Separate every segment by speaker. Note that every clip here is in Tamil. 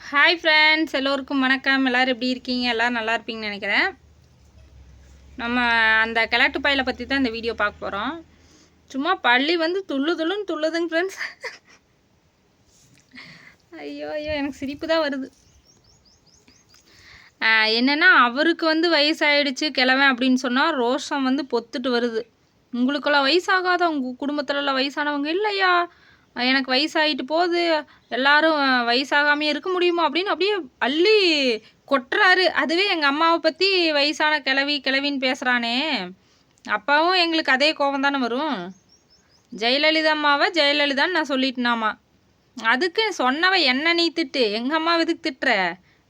Speaker 1: ஹாய் ஃப்ரெண்ட்ஸ், எல்லோருக்கும் வணக்கம். எல்லோரும் எப்படி இருக்கீங்க? எல்லோரும் நல்லா இருப்பீங்கன்னு நினைக்கிறேன். நம்ம அந்த கிழட்டு பையில பற்றி தான் இந்த வீடியோ பார்க்க போகிறோம். சும்மா பள்ளி வந்து துள்ளுதுன்னு துள்ளுதுங்க ஃப்ரெண்ட்ஸ். ஐயோ ஐயோ, எனக்கு சிரிப்பு தான் வருது. என்னென்னா, அவருக்கு வந்து வயசாகிடுச்சு கிழவன் அப்படின்னு சொன்னால் ரோஷம் வந்து பொத்துட்டு வருது. உங்களுக்கெல்லாம் வயசாகாத, உங்கள் குடும்பத்துலலாம் வயசானவங்க இல்லையா? எனக்கு வயசாகிட்டு போகுது, எல்லாரும் வயசாகாமையே இருக்க முடியுமா அப்படின்னு அப்படியே அள்ளி கொட்டுறாரு. அதுவே எங்கள் அம்மாவை பற்றி வயசான கிழவின்னு பேசுகிறானே, அப்பாவும் எங்களுக்கு அதே கோபம் தானே வரும். ஜெயலலிதா அம்மாவை ஜெயலலிதான்னு நான் சொல்லிட்டேனாமா. அதுக்கு சொன்னவ என்ன நீ திட்டு, எங்கள் அம்மா எதுக்கு திட்டுற?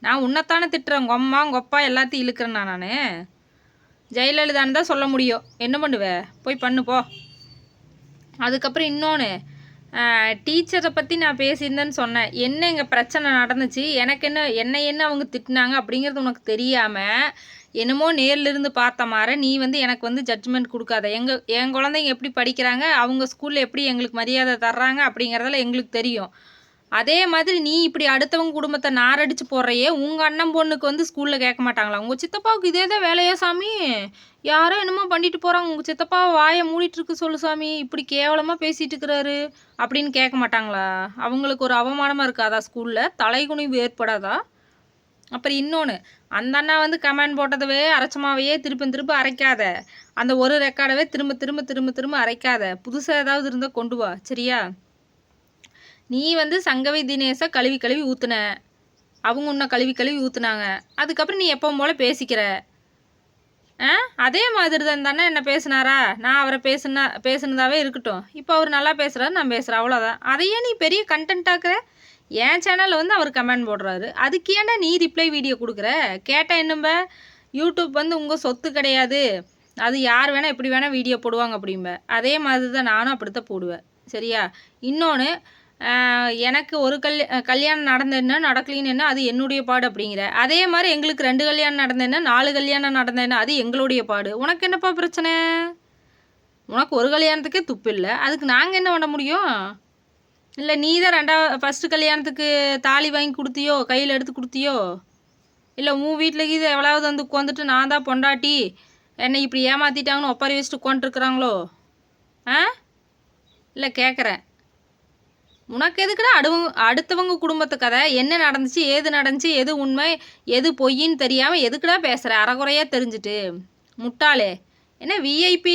Speaker 1: நான் உன்னைத்தானே திட்டுறேன். உங்கள் அம்மா உங்கள் அப்பா எல்லாத்தையும் இழுக்கிறேன்னா நான் ஜெயலலிதான்னு தான் சொல்ல முடியும். என்ன பண்ணுவேன், போய் பண்ணு போ. அதுக்கப்புறம் இன்னொன்று, டீச்சரை பற்றி நான் பேசியிருந்தேன்னு சொன்னேன். என்ன இங்கே பிரச்சனை நடந்துச்சு, எனக்கு என்ன அவங்க திட்டினாங்க அப்படிங்கிறது உனக்கு தெரியாமல் என்னமோ நேர்லேருந்து பார்த்த மாதிரி நீ வந்து எனக்கு வந்து ஜட்ஜ்மெண்ட் கொடுக்காத. என் குழந்தைங்க எப்படி படிக்கிறாங்க, அவங்க ஸ்கூலில் எப்படி எங்களுக்கு மரியாதை தர்றாங்க அப்படிங்கிறதெல்லாம் எங்களுக்கு தெரியும். அதே மாதிரி நீ இப்படி அடுத்தவங்க குடும்பத்தை நாரடிச்சு போடுறையே, உங்கள் அண்ணன் பொண்ணுக்கு வந்து ஸ்கூலில் கேட்க மாட்டாங்களா? உங்கள் சித்தப்பாவுக்கு இதே தான் வேலையா சாமி? யாரோ என்னமோ பண்ணிட்டு போகிறாங்க, உங்கள் சித்தப்பா வாயை மூடிட்டு இருக்கு சொல்லு சாமி, இப்படி கேவலமாக பேசிகிட்டு இருக்கிறாரு அப்படின்னு கேட்க மாட்டாங்களா? அவங்களுக்கு ஒரு அவமானமாக இருக்காதா? ஸ்கூலில் தலைகுனிவு ஏற்படாதா? அப்புறம் இன்னொன்று, அந்த அண்ணா வந்து கமெண்ட் போட்டதவே அரைச்சமாவையே திரும்ப அரைக்காத. அந்த ஒரு ரெக்கார்டவே திரும்ப அரைக்காத. புதுசாக ஏதாவது இருந்தால் கொண்டு வா, சரியா? நீ வந்து சங்கவி தினேஷை கழுவி ஊற்றுன, அவங்க உன்னை கழுவி ஊற்றுனாங்க. அதுக்கப்புறம் நீ எப்பவும் போல் பேசிக்கிற. அதே மாதிரி தான் தானே என்ன பேசினாரா? நான் அவரை பேசுனதாவே இருக்கட்டும். இப்போ அவர் நல்லா பேசுகிறாரு, நான் பேசுகிறேன், அவ்வளோதான். அதையே நீ பெரிய கண்டென்ட் ஆக்குற. என் சேனலில் வந்து அவர் கமெண்ட் போடுறாரு, அதுக்கு ஏன்னா நீ ரிப்ளை வீடியோ கொடுக்குற? கேட்டால் என்னம்ப, யூடியூப் வந்து உங்கள் சொத்து கிடையாது, அது யார் வேணால் எப்படி வேணால் வீடியோ போடுவாங்க அப்படிம்ப. அதே மாதிரி தான் நானும் அப்படித்தான் போடுவேன், சரியா? இன்னொன்று, எனக்கு ஒரு கல்யாணம் நடந்தேன்னா நடக்கலின்னு என்ன, அது என்னுடைய பாடு அப்படிங்கிற. அதே மாதிரி எங்களுக்கு 2 கல்யாணம் நடந்தேன்னா 4 கல்யாணம் நடந்தேன்னா அது எங்களுடைய பாடு. உனக்கு என்னப்பா பிரச்சனை? உனக்கு ஒரு கல்யாணத்துக்கே துப்பு இல்லை, அதுக்கு நாங்கள் என்ன பண்ண முடியும்? இல்லை நீ தான் ஃபஸ்ட்டு கல்யாணத்துக்கு தாலி வாங்கி கொடுத்தியோ, கையில் எடுத்து கொடுத்தியோ? இல்லை உன் வீட்டில் இது எவ்வளவு வந்து உட்காந்துட்டு நான் தான் பொண்டாட்டி, என்னை இப்படி ஏமாற்றிட்டாங்கன்னு ஒப்பாரி வச்சுட்டு உட்காந்துருக்குறாங்களோ? இல்லை கேட்குறேன், உனக்கு எதுக்குடா அடுத்தவங்க குடும்பத்து கதை? என்ன நடந்துச்சு, ஏது நடந்துச்சு, எது உண்மை எது பொய்ன்னு தெரியாமல் எதுக்குடா பேசுகிற? அறகுறையாக தெரிஞ்சுட்டு முட்டாளே. என்ன விஐபி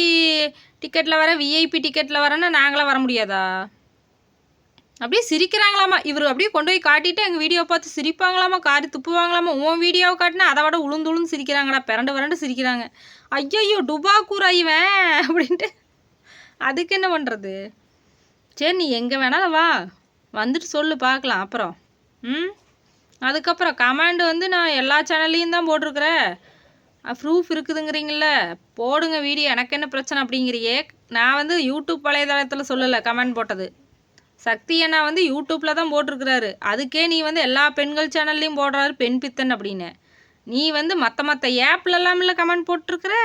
Speaker 1: டிக்கெட்டில் வரேன்னா நாங்களாம் வர முடியாதா? அப்படியே சிரிக்கிறாங்களாமா இவர். அப்படியே கொண்டு போய் காட்டிட்டு எங்கள் வீடியோ பார்த்து சிரிப்பாங்களாமா, காரி துப்புவாங்களாமா. உன் வீடியோவை காட்டினா அதை விட உளுந்து சிரிக்கிறாங்கடா, பிறண்டு சிரிக்கிறாங்க. ஐயோ டுபாக்கூரா இவன் அப்படின்ட்டு. அதுக்கு என்ன பண்ணுறது? சரி, நீ எங்கே வேணாலும் வா, வந்துட்டு சொல்லு, பார்க்கலாம் அப்புறம். அதுக்கப்புறம் கமெண்ட் வந்து நான் எல்லா சேனல்லையும் தான் போட்டிருக்கிறேன். ப்ரூஃப் இருக்குதுங்கிறீங்கள, போடுங்க வீடியோ, எனக்கு என்ன பிரச்சனை அப்படிங்கிறியே. நான் வந்து யூடியூப் வலைதளத்தில் சொல்லலை கமெண்ட் போட்டது. சக்தி அண்ணா வந்து யூடியூப்பில் தான் போட்டிருக்கிறாரு. அதுக்கே நீ வந்து எல்லா பெண்கள் சேனல்லையும் போடுறாரு பெண் பித்தன் அப்படின்னு. நீ வந்து மற்ற ஆப்லலாம் இல்லை கமெண்ட் போட்டிருக்கிற.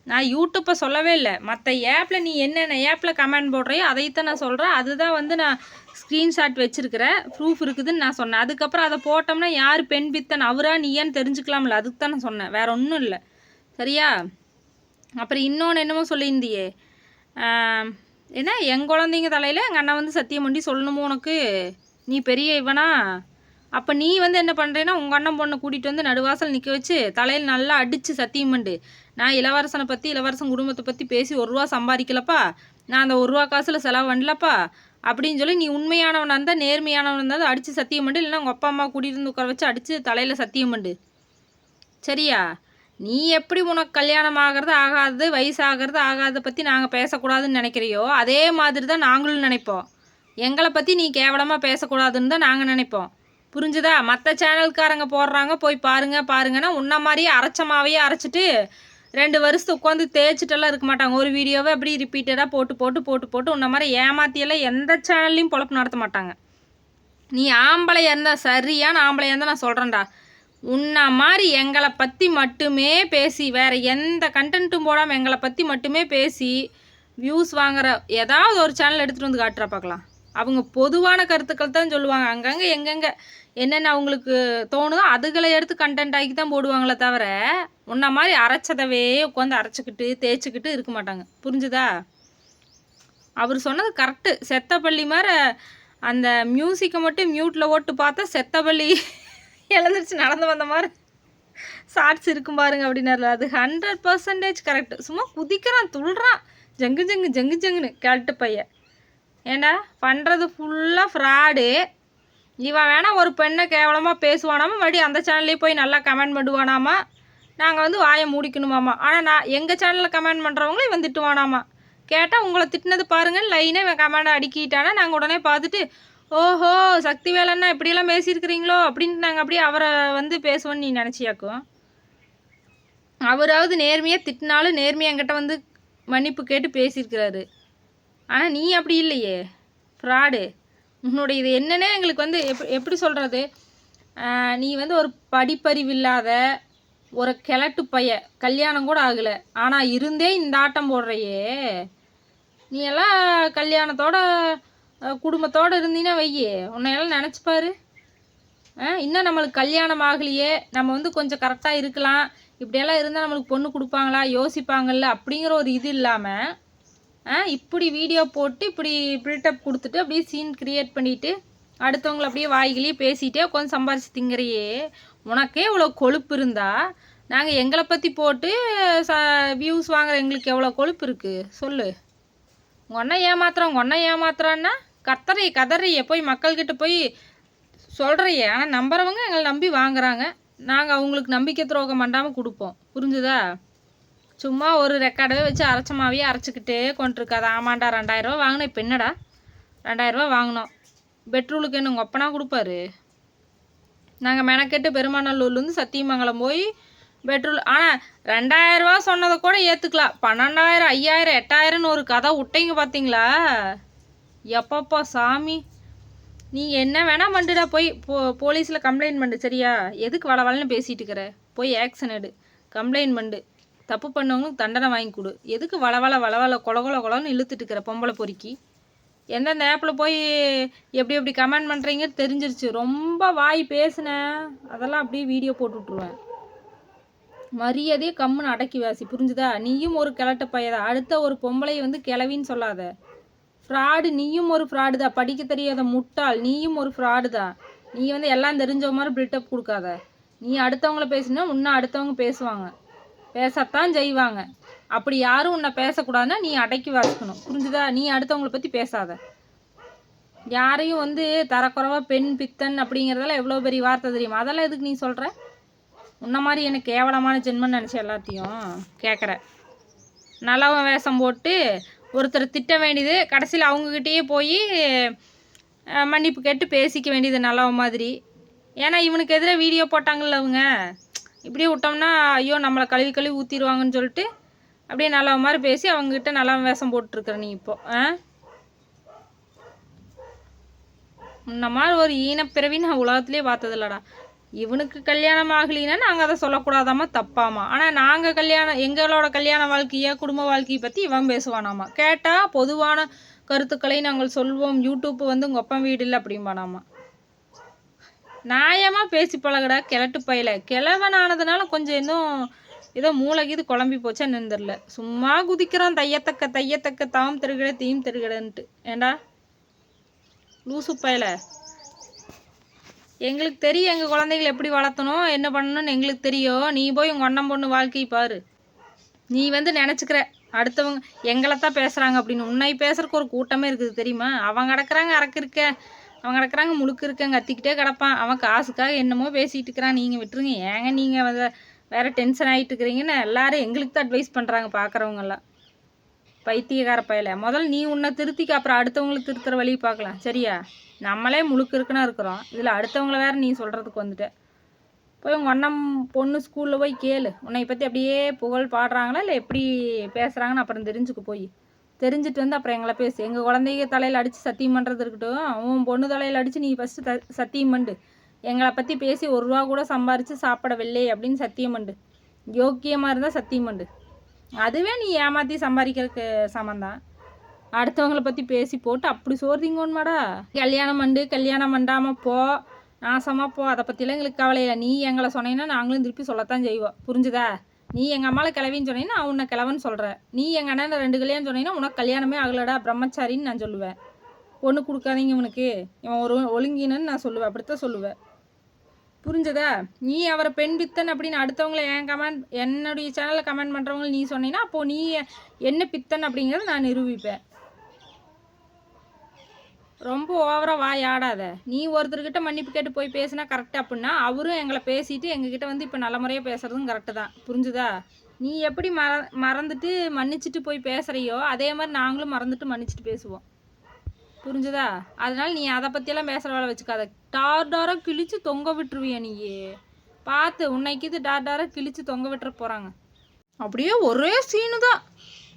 Speaker 1: நான் யூடியூப்பை சொல்லவே இல்லை, மற்ற ஆப்பில் நீ என்னென்ன ஆப்பில் கமெண்ட் போடுறையோ அதைத்தான் நான் சொல்கிறேன். அதுதான் வந்து நான் ஸ்க்ரீன்ஷாட் வச்சுருக்கிறேன், ப்ரூஃப் இருக்குதுன்னு நான் சொன்னேன். அதுக்கப்புறம் அதை போட்டோம்னா யார் பெண் பித்தன், அவரா நீயான்னு தெரிஞ்சுக்கலாம்ல, அதுக்கு தான் நான் சொன்னேன், வேறு ஒன்றும் இல்லை, சரியா? அப்புறம் இன்னொன்று என்னமோ சொல்லியிருந்தியே, ஏன்னா என் குழந்தைங்க தலையில் எங்கள் அண்ணா வந்து சத்தியம் பண்ணி சொல்லணுமோ உனக்கு? நீ பெரிய இவனா? அப்போ நீ வந்து என்ன பண்ணுறேன்னா, உங்கள் அண்ணன் பொண்ணை கூட்டிகிட்டு வந்து நடுவாசல் நிற்க வச்சு தலையில் நல்லா அடித்து சத்தியம் பண்ணு, நான் இளவரசனை பற்றி இளவரசன் குடும்பத்தை பற்றி பேசி 1 ரூபா சம்பாதிக்கலப்பா, நான் அந்த 1 ரூபா காசில் செலவு பண்ணலப்பா அப்படின்னு சொல்லி நீ உண்மையானவனாக இருந்தால் நேர்மையானவன் இருந்தால் அடித்து சத்தியம் பண்ணு. இல்லைன்னா உங்கள் அப்பா அம்மா கூட்டிகிட்டு வந்து உட்கார வச்சு அடித்து தலையில் சத்தியம் பண்ணு, சரியா? நீ எப்படி உனக்கு கல்யாணம் ஆகிறது ஆகாது, வயசாகிறது ஆகாத பற்றி நாங்கள் பேசக்கூடாதுன்னு நினைக்கிறியோ அதே மாதிரி தான் நாங்களும் நினைப்போம். எங்களை பற்றி நீ கேவலமாக பேசக்கூடாதுன்னு தான் நாங்கள் நினைப்போம், புரிஞ்சுதா? மற்ற சேனல்காரங்க போடுறாங்க, போய் பாருங்கன்னா உன்ன மாதிரியே அரைச்சமாவையே அரைச்சிட்டு 2 வருஷத்துக்கு உட்காந்து தேய்ச்சிட்டெல்லாம் இருக்க மாட்டாங்க. ஒரு வீடியோவை அப்படி ரிப்பீட்டடாக போட்டு உன்ன மாதிரி ஏமாத்தியெல்லாம் எந்த சேனல்லையும் பொழப்பு நடத்த மாட்டாங்க. நீ ஆம்பளையாக இருந்தால், சரியான ஆம்பளையாக இருந்தால் நான் சொல்கிறேன்டா, உன்ன மாதிரி எங்களை பற்றி மட்டுமே பேசி வேறு எந்த கண்டென்ட்டும் போடாமல் எங்களை பற்றி மட்டுமே பேசி வியூஸ் வாங்குற ஏதாவது ஒரு சேனல் எடுத்துகிட்டு வந்து காட்டுறா பார்க்கலாம். அவங்க பொதுவான கருத்துக்கள் தான் சொல்லுவாங்க. அங்கங்கே எங்கெங்கே என்னென்ன அவங்களுக்கு தோணுதோ அதுகளை எடுத்து கண்டென்ட் ஆக்கி தான் போடுவாங்களே தவிர, உன்ன மாதிரி அரைச்சதவே உட்காந்து அரைச்சிக்கிட்டு, தேய்ச்சிக்கிட்டு இருக்க மாட்டாங்க. புரிஞ்சுதா? அவர் சொன்னது கரெக்டு. செத்தப்பள்ளி மாரி அந்த மியூசிக்கை மட்டும் மியூட்டில் ஓட்டு பார்த்தா செத்தப்பள்ளி எழுந்திரிச்சு நடந்து வந்த மாதிரி ஷார்ட்ஸ் இருக்கும் பாருங்க அப்படின்னாரு. அது 100% கரெக்டு. சும்மா குதிக்கிறான், துள்ளுறான், ஜங்கு ஜங்கு ஜங்கு ஜங்குன்னு கேட்டு பையன். ஏண்டா பண்ணுறது ஃபுல்லாக ஃப்ராடு. இவன் வேணால் ஒரு பெண்ணை கேவலமாக பேசுவானாமா, மறுபடியும் அந்த சேனல்லே போய் நல்லா கமெண்ட் பண்ணுவானாமா, நாங்கள் வந்து வாயை மூடிக்கணுமாமா. ஆனால் நான் எங்கள் சேனலில் கமெண்ட் பண்ணுறவங்களே இவன் திட்டுவானாமா. கேட்டால் உங்களை திட்டினது பாருங்கள் லைனாக இவன் கமெண்ட் அடிக்கிட்டானா நாங்கள் உடனே பார்த்துட்டு, ஓஹோ சக்தி வேலன்னா இப்படியெல்லாம் பேசியிருக்கிறீங்களோ அப்படின்ட்டு நாங்கள் அப்படியே அவரை வந்து பேசுவோன்னு நீ நினச்சியாக்கும். அவராவது நேர்மையாக திட்டினாலும் நேர்மையாக என்கிட்ட வந்து மன்னிப்பு கேட்டு பேசியிருக்கிறாரு. ஆனால் நீ அப்படி இல்லையே, ஃப்ராடு. உன்னுடைய இது என்னன்னே எங்களுக்கு வந்து எப்படி சொல்கிறது, நீ வந்து ஒரு படிப்பறிவு இல்லாத ஒரு கிழட்டு பைய, கல்யாணம் கூட ஆகலை, ஆனால் இருந்தே இந்த ஆட்டம் போடுறையே. நீ எல்லாம் கல்யாணத்தோட குடும்பத்தோடு இருந்தீன்னா வையே, உன்னையெல்லாம் நினச்சிப்பாரு. இன்னும் நம்மளுக்கு கல்யாணம் ஆகலையே, நம்ம வந்து கொஞ்சம் கரெக்டாக இருக்கலாம், இப்படியெல்லாம் இருந்தால் நம்மளுக்கு பொண்ணு கொடுப்பாங்களா யோசிப்பாங்கள்ல அப்படிங்கிற ஒரு இது இல்லாமல் இப்படி வீடியோ போட்டு இப்படி பில்டப் கொடுத்துட்டு அப்படியே சீன் க்ரியேட் பண்ணிவிட்டு அடுத்தவங்களை அப்படியே வாய்களையே பேசிகிட்டே உட்காந்து சம்பாரிச்சு திங்குறையே. உனக்கே இவ்வளோ கொழுப்பு இருந்தால் நாங்கள் எங்களை பற்றி போட்டு வியூஸ் வாங்குற எங்களுக்கு எவ்வளோ கொழுப்பு இருக்குது சொல்லு. உங்கள் அண்ணன் ஏமாத்துறான்னா கதறிய போய் மக்கள்கிட்ட போய் சொல்கிறையே. ஆனால் நம்புறவங்க எங்களை நம்பி வாங்குறாங்க, நாங்கள் அவங்களுக்கு நம்பிக்கை துரோகம் பண்ணாமல் கொடுப்போம். புரிஞ்சுதா? சும்மா ஒரு ரெக்கார்டவே வச்சு அரைச்சமாவே அரைச்சிக்கிட்டே கொண்டிருக்காது. ஆமாண்டா 2000 ரூபா வாங்கினோம். இப்போ என்னடா 2000 ரூபா வாங்கினோம், பெட்ரோலுக்கு என்ன உங்கள் அப்பனா கொடுப்பாரு? நாங்கள் மெனக்கெட்டு பெருமாநல்லூர்லேருந்து சத்தியமங்கலம் போய் பெட்ரோல், ஆனால் 2000 ரூபா சொன்னதை கூட ஏற்றுக்கலாம். 12,000 5,000 8,000ன்னு ஒரு கதை விட்டீங்க பார்த்தீங்களா? எப்பப்பா சாமி, நீ என்ன வேணால் பண்ணுடா, போய் போலீஸில் கம்ப்ளைண்ட் பண்ணு. சரியா? எதுக்கு வளவலன்னு பேசிகிட்டு இருக்கிற? போய் ஆக்ஷன் எடு, கம்ப்ளைண்ட் பண்ணு, தப்பு பண்ணவங்களுக்கு தண்டனை வாங்கி கொடு. எதுக்கு வளவல கொலன்னு இழுத்துட்டு இருக்கிற பொம்பளை பொறுக்கி? எந்தெந்த ஆப்பில் போய் எப்படி கமெண்ட் பண்ணுறீங்கன்னு தெரிஞ்சிருச்சு. ரொம்ப வாய் பேசுனேன் அதெல்லாம் அப்படியே வீடியோ போட்டு விட்ருவேன். மரியாதையே கம்முன்னு அடக்கி வாசி. புரிஞ்சுதா? நீயும் ஒரு கிழட்ட பையதா. அடுத்த ஒரு பொம்பளை வந்து கிளவின்னு சொல்லாத. ஃப்ராடு, நீயும் ஒரு ஃப்ராடு தான். படிக்க தெரியாத முட்டாள், நீயும் ஒரு ஃப்ராடு தான். நீ வந்து எல்லாம் தெரிஞ்ச மாதிரி பில்டப் கொடுக்காத. நீ அடுத்தவங்கள பேசினா இன்னும் அடுத்தவங்க பேசுவாங்க, பேசத்தான் செய்வாங்க. அப்படி யாரும் உன்னை பேசக்கூடாதுன்னா நீ அடக்கி வாசிக்கணும். புரிஞ்சுதா? நீ அடுத்தவங்கள பற்றி பேசாத. யாரையும் வந்து தரக்குறைவா பெண் பித்தன் அப்படிங்கிறதெல்லாம் எவ்வளோ பெரிய வார்த்தை தெரியுமா? அதெல்லாம் எதுக்கு நீ சொல்கிற? உன்ன மாதிரி எனக்கு கேவலமான ஜென்மன்னு நினச்சி எல்லாத்தையும் கேட்குற. நல்லவன் வேஷம் போட்டு ஒருத்தர் திட்ட வேண்டியது, கடைசியில் அவங்கக்கிட்டேயே போய் மன்னிப்பு கேட்டு பேசிக்க வேண்டியது நல்லவன் மாதிரி. ஏன்னா இவனுக்கு எதிராக வீடியோ போட்டாங்கல்ல அவங்க, இப்படியே விட்டோம்னா ஐயோ நம்மளை கழுவி ஊற்றிடுவாங்கன்னு சொல்லிட்டு அப்படியே நல்லவன் மாதிரி பேசி அவங்ககிட்ட நல்லவன் வேஷம் போட்டுருக்குற நீ இப்போ. இந்த மாதிரி ஒரு ஈனப்பிறவி நான் உலகத்துலேயே பார்த்ததில்லடா. இவனுக்கு கல்யாணம் ஆகலின்னா நாங்கள் அதை சொல்லக்கூடாதாம்மா, தப்பாமா. ஆனால் நாங்கள் எங்களோட கல்யாண வாழ்க்கையை குடும்ப வாழ்க்கையை பற்றி இவன் பேசுவானாமா. கேட்டால் பொதுவான கருத்துக்களை நாங்கள் சொல்வோம், யூடியூப் வந்து உங்கள் அப்பா வீடு இல்லை அப்படிம்பானாமா. நியாயமாக பேசி பழகடா கிழட்டு பையில. கிழவன் ஆனதுனால கொஞ்சம் இன்னும் ஏதோ மூளைக்கு இது குழம்பி போச்சா நின்றுல. சும்மா குதிக்கிறான் தையத்தக்க தாம் தெருகிட தீம் தெருகிடன்ட்டு. ஏண்டா லூசு பையில, எங்களுக்கு தெரியும் எங்கள் குழந்தைகளை எப்படி வளர்த்தணும் என்ன பண்ணணும்னு எங்களுக்கு தெரியும். நீ போய் உங்கள் அண்ணன் பொண்ணு வாழ்க்கையை பாரு. நீ வந்து நினச்சிக்கிற அடுத்தவங்க எங்களை தான் பேசுகிறாங்க அப்படின்னு. உன்னை பேசுறதுக்கு ஒரு கூட்டமே இருக்குது தெரியுமா? அவங்க கிடக்குறாங்க அரக்கு இருக்க, அவங்க கிடக்குறாங்க முழுக்க இருக்கங்க கத்திக்கிட்டே கிடப்பான். அவன் காசுக்காக என்னமோ பேசிகிட்டு இருக்கிறான். நீங்கள் விட்டுருங்க. ஏங்க நீங்கள் வந்து வேறு டென்ஷன் ஆகிட்டு இருக்கிறீங்கன்னு எல்லாரும் எங்களுக்கு தான் அட்வைஸ் பண்ணுறாங்க பார்க்குறவங்கெல்லாம். பைத்தியக்கார பையல. முதல்ல நீ உன்னை திருத்திக்க, அப்புறம் அடுத்தவங்களை திருத்துற வழி பார்க்கலாம். சரியா? நம்மளே முழுக்க இருக்குன்னா இருக்கிறோம், இதில் அடுத்தவங்கள வேறு நீ சொல்கிறதுக்கு வந்துட்ட. போய் உங்கள் அண்ணன் பொண்ணு ஸ்கூலில் போய் கேளு, உன்னை பற்றி அப்படியே புகழ் பாடுறாங்களா இல்லை எப்படி பேசுகிறாங்கன்னு அப்புறம் தெரிஞ்சுக்க. போய் தெரிஞ்சுட்டு வந்து அப்புறம் எங்களை பேசு. எங்கள் குழந்தைங்க தலையில் அடித்து சத்தியம் பண்ணுறது இருக்கட்டும், உன் பொண்ணு தலையில் அடித்து நீ ஃபஸ்ட்டு சத்தியம் பண்ணு. எங்களை பற்றி பேசி 1 ரூபா கூட சம்பாரித்து சாப்பிடவில்லை அப்படின்னு சத்தியம் பண்ணு. யோக்கியமாக இருந்தால் சத்தியம் பண்ணு. அதுவே நீ ஏமாற்றி சம்பாதிக்கிறதுக்கு சமந்தான். அடுத்தவங்கள பற்றி பேசி போட்டு அப்படி சோர்றீங்கோன்மாடா. கல்யாணம் பண்ணாமல் போ, நாசமாக போ, அதை பற்றிலாம் எங்களுக்கு கவலை இல்லை. நீ எங்களை சொன்னீங்கன்னா நாங்களும் திருப்பி சொல்லத்தான் செய்வோம். புரிஞ்சுதா? நீ எங்கள் அம்மாவை கிளவின்னு சொன்னீங்கன்னா நான் உன்னை கிளவன்னு சொல்கிறேன். நீ எங்கள் அண்ணன் 2 கல்யாணம் சொன்னீங்கன்னா உனக்கு கல்யாணமே ஆகலடா பிரம்மச்சாரின்னு நான் சொல்லுவேன். பொண்ணு கொடுக்காதீங்க இவனுக்கு, இவன் ஒரு ஒழுங்கினன்னு நான் சொல்லுவேன். அப்படித்தான் சொல்லுவேன். புரிஞ்சதா? நீ அவரை பெண் பித்தன் அப்படின்னு அடுத்தவங்கள என்னுடைய சேனலில் கமெண்ட் பண்ணுறவங்க நீ சொன்னீங்கன்னா அப்போது நீ என்ன பித்தன் அப்படிங்கிறத நான் நிரூபிப்பேன். ரொம்ப ஓவராக வாய் ஆடாத. நீ ஒருத்தர்கிட்ட மன்னிப்பு கேட்டு போய் பேசினா கரெக்டு அப்படின்னா அவரும் எங்களை பேசிட்டு எங்ககிட்ட வந்து இப்போ நல்ல முறையாக பேசுகிறதும் கரெக்டு தான். புரிஞ்சுதா? நீ எப்படி மறந்துட்டு மன்னிச்சுட்டு போய் பேசுகிறையோ அதே மாதிரி நாங்களும் மறந்துட்டு மன்னிச்சுட்டு பேசுவோம். புரிஞ்சுதா? அதனால் நீ அதை பற்றியெல்லாம் பேசுகிற வேலை வச்சுக்காத. டாராக கிழிச்சு தொங்க விட்டுருவிய நீ. பார்த்து உன்னைக்கு இது டாராக கிழிச்சு தொங்க விட்டுற போகிறாங்க. அப்படியே ஒரே சீனு தான்.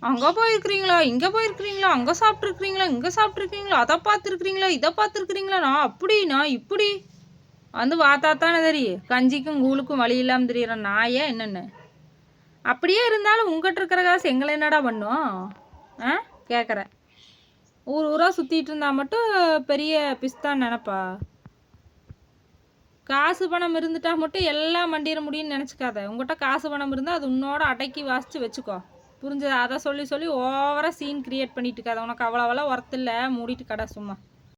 Speaker 1: அங்கே போயிருக்கிறீங்களா, இங்கே போயிருக்கிறீங்களா, அங்கே சாப்பிட்ருக்கிறீங்களா, இங்கே சாப்பிட்ருக்கீங்களா, அதை பார்த்துருக்குறீங்களா, இதை பார்த்துருக்குறீங்களா, நான் இப்படி வந்து வாத்தாத்தானே தெரியும். கஞ்சிக்கும் கூழுக்கும் வழி இல்லாமல் தெரியுற நாயே என்னென்னு. அப்படியே இருந்தாலும் உங்கள்கிட்ட இருக்கிற காசு எங்களை என்னடா பண்ணும்? கேட்குறேன். ஊராக சுற்றிட்டு இருந்தால் மட்டும் பெரிய பிஸ்தான் நினப்பா. காசு பணம் இருந்துட்டா மட்டும் எல்லாம் மண்டிட முடியும்னு நினச்சிக்காத. உங்கள்கிட்ட காசு பணம் இருந்தால் அது உன்னோட அடக்கி வாசித்து வச்சுக்கோ. புரிஞ்சதா? அதை சொல்லி ஓவராக சீன் கிரியேட் பண்ணிட்டு இருக்காது. உனக்கு அவ்வளோவெல்லாம் ஒர்த்து இல்லை, மூடிட்டு கடை சும்மா.